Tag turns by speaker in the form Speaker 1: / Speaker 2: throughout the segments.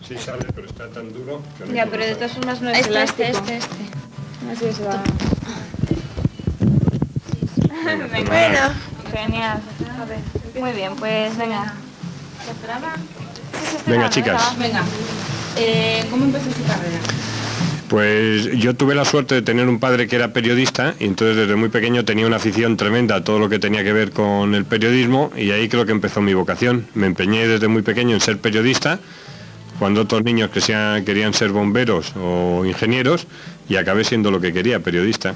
Speaker 1: Sí sale, pero está tan duro que no.
Speaker 2: Ya, pero de todas formas no es elástico. Así se va.
Speaker 1: Venga, pues
Speaker 2: Bueno,
Speaker 1: nada.
Speaker 2: genial. A ver, muy bien, pues venga. ¿Se esperaba? Sí,
Speaker 1: Venga, chicas.
Speaker 3: Venga, ¿cómo empezó su carrera?
Speaker 1: Pues yo tuve la suerte de tener un padre que era periodista y entonces desde muy pequeño tenía una afición tremenda a todo lo que tenía que ver con el periodismo y ahí creo que empezó mi vocación. Me empeñé desde muy pequeño en ser periodista, cuando otros niños querían ser bomberos o ingenieros y acabé siendo lo que quería, periodista.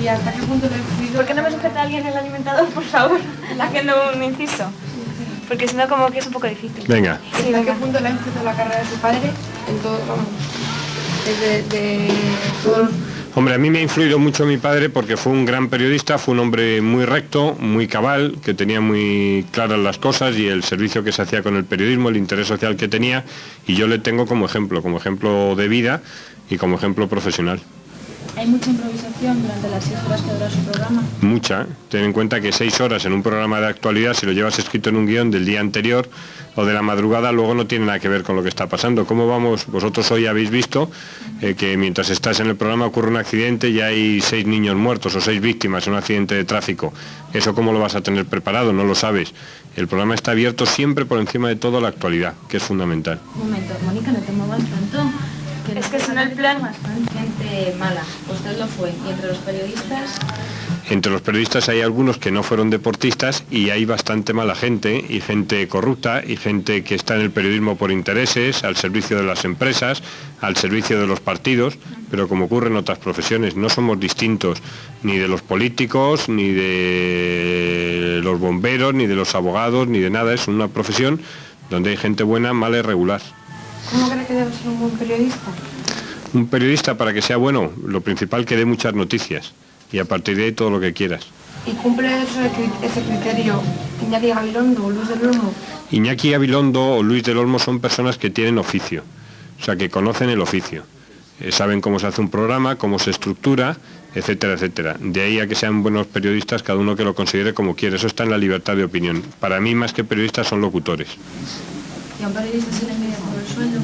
Speaker 3: ¿Y hasta qué punto le influyó?
Speaker 2: ¿Por qué no me sujeta a alguien el alimentador, por favor? Haciendo un inciso. Porque si no, como que es un poco difícil.
Speaker 1: Venga.
Speaker 2: Sí,
Speaker 3: ¿Hasta qué
Speaker 2: venga.
Speaker 3: punto le ha influido la carrera de su padre en todo, vamos, de todos?
Speaker 1: Hombre, a mí me ha influido mucho mi padre porque fue un gran periodista, fue un hombre muy recto, muy cabal, que tenía muy claras las cosas y el servicio que se hacía con el periodismo, el interés social que tenía, y yo le tengo como ejemplo de vida y como ejemplo profesional.
Speaker 4: ¿Hay mucha improvisación durante las 6 horas que dura su programa?
Speaker 1: Mucha. Ten en cuenta que 6 horas en un programa de actualidad, si lo llevas escrito en un guión del día anterior o de la madrugada, luego no tiene nada que ver con lo que está pasando. ¿Cómo vamos? Vosotros hoy habéis visto que mientras estás en el programa ocurre un accidente y hay 6 niños muertos o 6 víctimas en un accidente de tráfico. ¿Eso cómo lo vas a tener preparado? No lo sabes. El programa está abierto siempre por encima de todo a la actualidad, que es fundamental.
Speaker 4: Un momento, Mónica, no te muevas tanto.
Speaker 2: Es que si no el plan...
Speaker 4: Gente mala, usted lo fue. ¿Y entre los periodistas?
Speaker 1: Entre los periodistas hay algunos que no fueron deportistas y hay bastante mala gente y gente corrupta y gente que está en el periodismo por intereses, al servicio de las empresas, al servicio de los partidos, pero como ocurre en otras profesiones, no somos distintos ni de los políticos, ni de los bomberos, ni de los abogados, ni de nada. Es una profesión donde hay gente buena, mala y regular.
Speaker 3: ¿Cómo cree que debe ser un buen periodista?
Speaker 1: Un periodista, para que sea bueno, lo principal que dé muchas noticias y a partir de ahí todo lo que quieras.
Speaker 3: ¿Y cumple ese criterio Iñaki Gabilondo o Luis del Olmo?
Speaker 1: Iñaki Gabilondo o Luis del Olmo son personas que tienen oficio, o sea, que conocen el oficio. Saben cómo se hace un programa, cómo se estructura, etcétera, etcétera. De ahí a que sean buenos periodistas, cada uno que lo considere como quiere. Eso está en la libertad de opinión. Para mí, más que periodistas, son locutores.
Speaker 4: ¿Y a un periodista se le mide por el sueldo?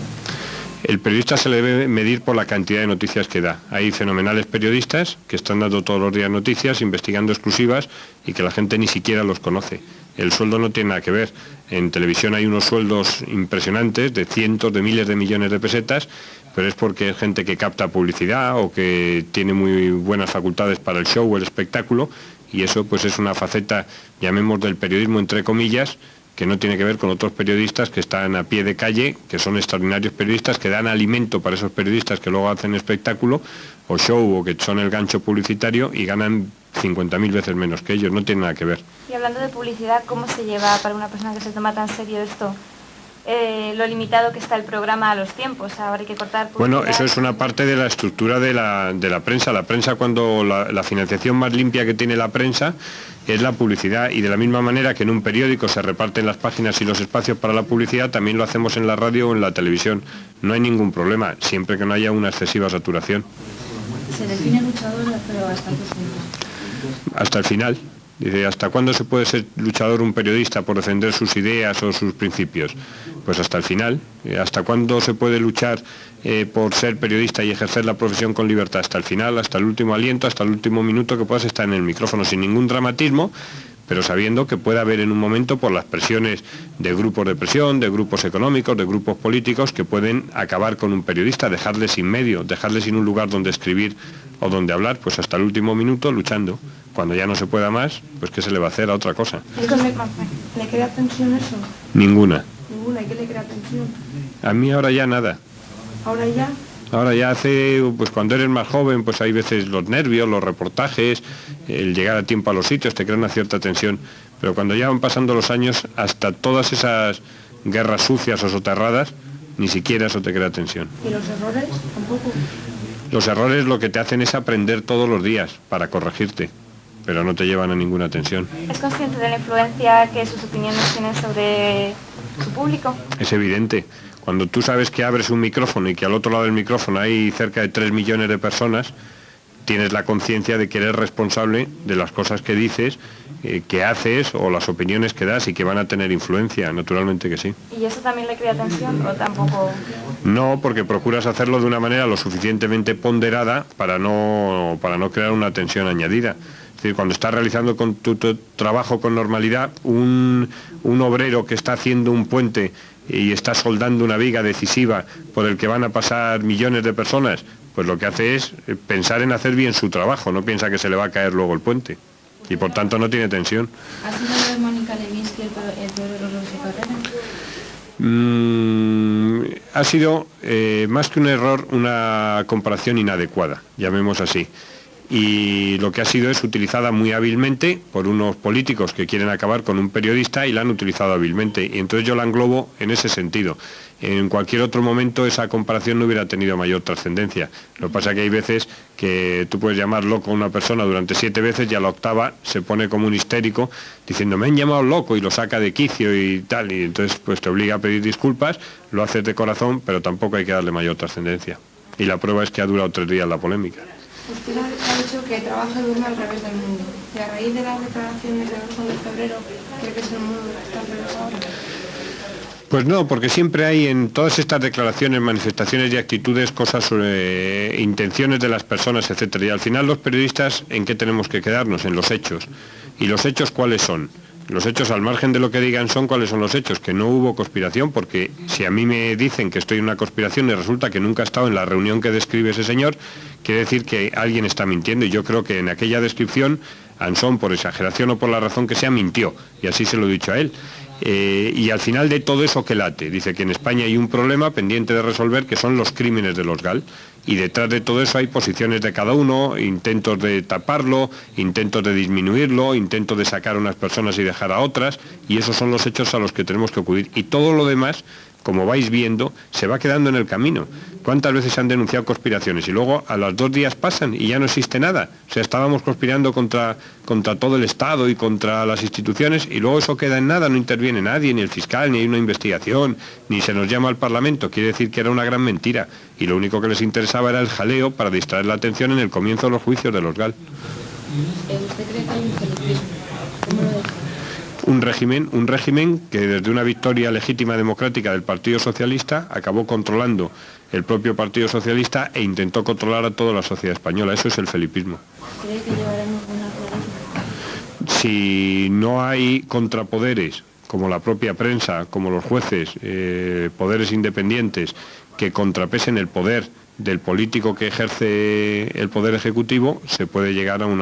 Speaker 1: El periodista se le debe medir por la cantidad de noticias que da. Hay fenomenales periodistas que están dando todos los días noticias, investigando exclusivas y que la gente ni siquiera los conoce. El sueldo no tiene nada que ver. En televisión hay unos sueldos impresionantes de cientos de miles de millones de pesetas, pero es porque es gente que capta publicidad o que tiene muy buenas facultades para el show o el espectáculo, y eso pues es una faceta, llamemos, del periodismo entre comillas, que no tiene que ver con otros periodistas que están a pie de calle, que son extraordinarios periodistas, que dan alimento para esos periodistas que luego hacen espectáculo o show o que son el gancho publicitario y ganan 50.000 veces menos que ellos. No tiene nada que ver.
Speaker 2: Y hablando de publicidad, ¿cómo se lleva para una persona que se toma tan serio esto? Lo limitado que está el programa a los tiempos, ahora hay que cortar publicidad.
Speaker 1: Bueno, eso es una parte de la estructura de la prensa. La prensa, cuando la financiación más limpia que tiene la prensa es la publicidad, y de la misma manera que en un periódico se reparten las páginas y los espacios para la publicidad, también lo hacemos en la radio o en la televisión. No hay ningún problema, siempre que no haya una excesiva saturación.
Speaker 4: Se define luchador, pero hasta qué punto.
Speaker 1: Hasta el final. Dice, ¿hasta cuándo se puede ser luchador un periodista por defender sus ideas o sus principios? Pues hasta el final. ¿Hasta cuándo se puede luchar por ser periodista y ejercer la profesión con libertad? Hasta el final, hasta el último aliento, hasta el último minuto que puedas estar en el micrófono, sin ningún dramatismo, pero sabiendo que puede haber en un momento, por las presiones de grupos de presión, de grupos económicos, de grupos políticos, que pueden acabar con un periodista, dejarle sin medio, dejarle sin un lugar donde escribir o donde hablar, pues hasta el último minuto luchando. Cuando ya no se pueda más, pues ¿qué se le va a hacer a otra cosa?
Speaker 3: ¿Le crea tensión eso?
Speaker 1: Ninguna.
Speaker 3: Ninguna. ¿Y qué le crea tensión?
Speaker 1: A mí ahora ya nada.
Speaker 3: ¿Ahora ya?
Speaker 1: Ahora ya pues cuando eres más joven, pues hay veces los nervios, los reportajes, el llegar a tiempo a los sitios te crea una cierta tensión. Pero cuando ya van pasando los años, hasta todas esas guerras sucias o soterradas, ni siquiera eso te crea tensión.
Speaker 3: ¿Y los errores? Tampoco.
Speaker 1: Los errores lo que te hacen es aprender todos los días para corregirte, pero no te llevan a ninguna tensión.
Speaker 2: ¿Es consciente de la influencia que sus opiniones tienen sobre su público?
Speaker 1: Es evidente. Cuando tú sabes que abres un micrófono y que al otro lado del micrófono hay cerca de 3 millones de personas, tienes la conciencia de que eres responsable de las cosas que dices, que haces o las opiniones que das y que van a tener influencia, naturalmente que sí.
Speaker 2: ¿Y eso también le crea tensión o tampoco?
Speaker 1: No, porque procuras hacerlo de una manera lo suficientemente ponderada para no crear una tensión añadida. Es decir, cuando estás realizando con tu trabajo con normalidad, un obrero que está haciendo un puente y está soldando una viga decisiva por el que van a pasar millones de personas, pues lo que hace es pensar en hacer bien su trabajo, no piensa que se le va a caer luego el puente. Y por tanto no tiene tensión.
Speaker 4: ¿Ha sido Mónica Lewinsky el peor error de su carrera?
Speaker 1: Ha sido, más que un error, una comparación inadecuada, llamemos así. Y lo que ha sido es utilizada muy hábilmente por unos políticos que quieren acabar con un periodista y la han utilizado hábilmente. Y entonces yo la englobo en ese sentido. En cualquier otro momento esa comparación no hubiera tenido mayor trascendencia. Lo que pasa es que hay veces que tú puedes llamar loco a una persona durante 7 veces y a la octava se pone como un histérico diciendo me han llamado loco y lo saca de quicio y tal. Y entonces pues te obliga a pedir disculpas, lo haces de corazón, pero tampoco hay que darle mayor trascendencia. Y la prueba es que ha durado 3 días la polémica.
Speaker 3: Usted ha dicho que trabaja y duerme al revés del mundo. Y a raíz de las declaraciones del 11 de febrero, ¿cree que es el mundo que está al revés ahora?
Speaker 1: Pues no, porque siempre hay en todas estas declaraciones, manifestaciones y actitudes cosas sobre intenciones de las personas, etcétera. Y al final los periodistas, ¿en qué tenemos que quedarnos? En los hechos. ¿Y los hechos cuáles son? Los hechos, al margen de lo que digan, son cuáles son los hechos, que no hubo conspiración, porque si a mí me dicen que estoy en una conspiración y resulta que nunca he estado en la reunión que describe ese señor, quiere decir que alguien está mintiendo, y yo creo que en aquella descripción Ansón, por exageración o por la razón que sea, mintió, y así se lo he dicho a él. Y al final de todo eso que late, dice que en España hay un problema pendiente de resolver, que son los crímenes de los GAL, y detrás de todo eso hay posiciones de cada uno, intentos de taparlo, intentos de disminuirlo, intentos de sacar a unas personas y dejar a otras, y esos son los hechos a los que tenemos que acudir. Y todo lo demás, como vais viendo, se va quedando en el camino. ¿Cuántas veces se han denunciado conspiraciones? Y luego a los 2 días pasan y ya no existe nada. O sea, estábamos conspirando contra todo el Estado y contra las instituciones, y luego eso queda en nada, no interviene nadie, ni el fiscal, ni hay una investigación, ni se nos llama al Parlamento. Quiere decir que era una gran mentira. Y lo único que les interesaba era el jaleo para distraer la atención en el comienzo de los juicios de los GAL.
Speaker 4: ¿Usted cree que hay un felipismo? ¿Cómo lo define?
Speaker 1: Un régimen que desde una victoria legítima democrática del Partido Socialista acabó controlando el propio Partido Socialista e intentó controlar a toda la sociedad española. Eso es el felipismo.
Speaker 4: ¿Cree que llevaremos una pluralismo?
Speaker 1: Si no hay contrapoderes, como la propia prensa, como los jueces, poderes independientes, que contrapesen el poder del político que ejerce el poder ejecutivo, se puede llegar a un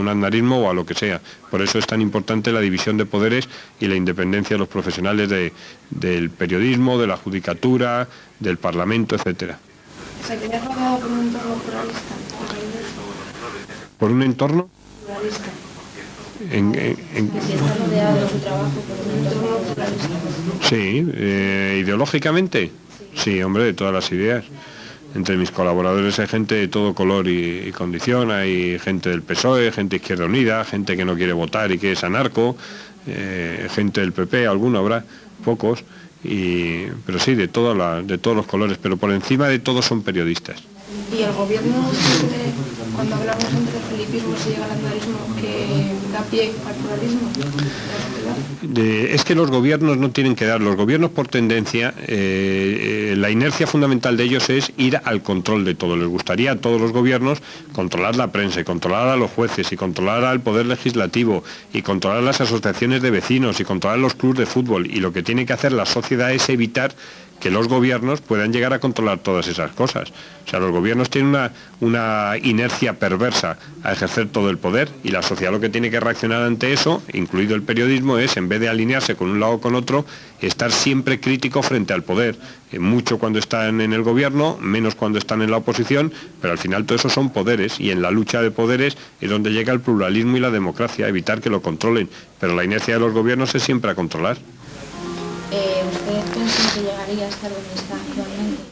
Speaker 1: aznarismo o a lo que sea. Por eso es tan importante la división de poderes y la independencia de los profesionales del periodismo, de la judicatura, del Parlamento, etcétera.
Speaker 3: ¿Se quería rodeado por un entorno pluralista?
Speaker 1: ¿Por un entorno?
Speaker 3: Pluralista.
Speaker 4: Que si está rodeado de su trabajo por un entorno pluralista.
Speaker 1: Sí, ideológicamente. Sí, hombre, de todas las ideas. Entre mis colaboradores hay gente de todo color y condición, hay gente del PSOE, gente de Izquierda Unida, gente que no quiere votar y que es anarco, gente del PP, alguno habrá, pocos, pero sí, de todos los colores, pero por encima de todos son periodistas.
Speaker 3: ¿Y el gobierno siempre, cuando hablamos entre felipismo, se llega al aznarismo, que da pie al pluralismo?
Speaker 1: Es que los gobiernos no tienen que dar, los gobiernos por tendencia, la inercia fundamental de ellos es ir al control de todo. Les gustaría a todos los gobiernos controlar la prensa, y controlar a los jueces, y controlar al poder legislativo, y controlar las asociaciones de vecinos, y controlar los clubes de fútbol, y lo que tiene que hacer la sociedad es evitar que los gobiernos puedan llegar a controlar todas esas cosas. O sea, los gobiernos tienen una inercia perversa a ejercer todo el poder, y la sociedad lo que tiene que reaccionar ante eso, incluido el periodismo, es, en vez de alinearse con un lado o con otro, estar siempre crítico frente al poder. Mucho cuando están en el gobierno, menos cuando están en la oposición, pero al final todo eso son poderes, y en la lucha de poderes es donde llega el pluralismo y la democracia, evitar que lo controlen. Pero la inercia de los gobiernos es siempre a controlar.
Speaker 4: ¿Usted piensa que llegaría a estar donde está actualmente?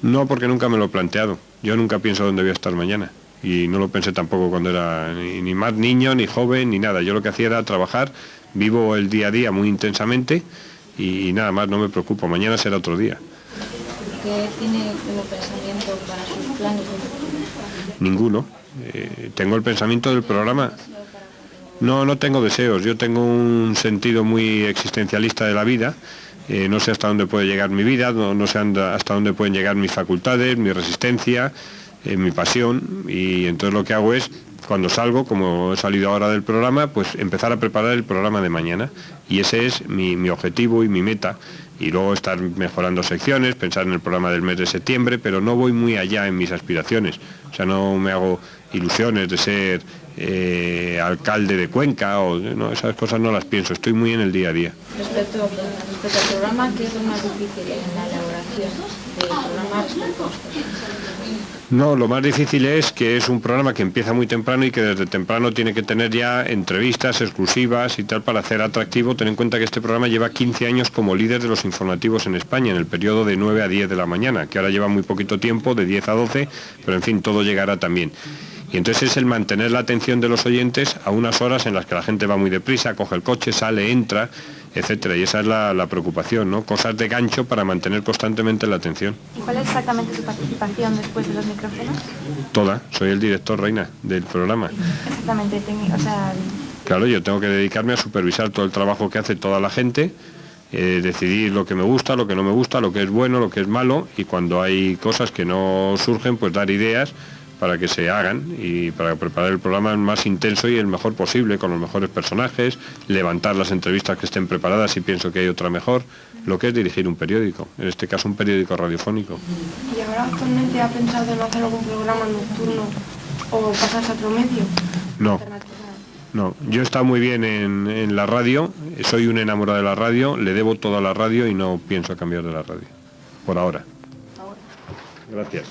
Speaker 1: No, porque nunca me lo he planteado. Yo nunca pienso dónde voy a estar mañana. Y no lo pensé tampoco cuando era ni más niño, ni joven, ni nada. Yo lo que hacía era trabajar, vivo el día a día muy intensamente y nada más, no me preocupo. Mañana será otro día.
Speaker 4: ¿Qué tiene como pensamiento para sus planes?
Speaker 1: Ninguno. Tengo el pensamiento del programa. No tengo deseos, yo tengo un sentido muy existencialista de la vida. No sé hasta dónde puede llegar mi vida, no sé hasta dónde pueden llegar mis facultades, mi resistencia, mi pasión, y entonces lo que hago es, cuando salgo, como he salido ahora del programa, pues empezar a preparar el programa de mañana, y ese es mi objetivo y mi meta, y luego estar mejorando secciones, pensar en el programa del mes de septiembre, pero no voy muy allá en mis aspiraciones, o sea, no me hago ilusiones de ser alcalde de Cuenca, no, esas cosas no las pienso, estoy muy en el día a día.
Speaker 4: Respecto al programa, ¿qué es lo más difícil en la elaboración del programa respecto a usted?
Speaker 1: No, lo más difícil es que es un programa que empieza muy temprano y que desde temprano tiene que tener ya entrevistas exclusivas y tal para hacer atractivo. Ten en cuenta que este programa lleva 15 años como líder de los informativos en España, en el periodo de 9 a 10 de la mañana, que ahora lleva muy poquito tiempo, de 10 a 12, pero en fin, todo llegará también. Y entonces es el mantener la atención de los oyentes a unas horas en las que la gente va muy deprisa, coge el coche, sale, entra, etcétera. Y esa es la preocupación, ¿no? Cosas de gancho para mantener constantemente la atención.
Speaker 2: ¿Y cuál es exactamente su participación después de los micrófonos?
Speaker 1: Toda. Soy el director, Reina, del programa.
Speaker 2: Exactamente, o sea...
Speaker 1: Claro, yo tengo que dedicarme a supervisar todo el trabajo que hace toda la gente, decidir lo que me gusta, lo que no me gusta, lo que es bueno, lo que es malo, y cuando hay cosas que no surgen, pues dar ideas para que se hagan y para preparar el programa más intenso y el mejor posible, con los mejores personajes, levantar las entrevistas que estén preparadas si pienso que hay otra mejor, lo que es dirigir un periódico, en este caso un periódico radiofónico.
Speaker 3: ¿Y ahora actualmente ha pensado en hacer algún programa nocturno o pasarse a otro medio?
Speaker 1: No, yo he estado muy bien en la radio, soy un enamorado de la radio, le debo todo a la radio y no pienso cambiar de la radio, por ahora. Gracias.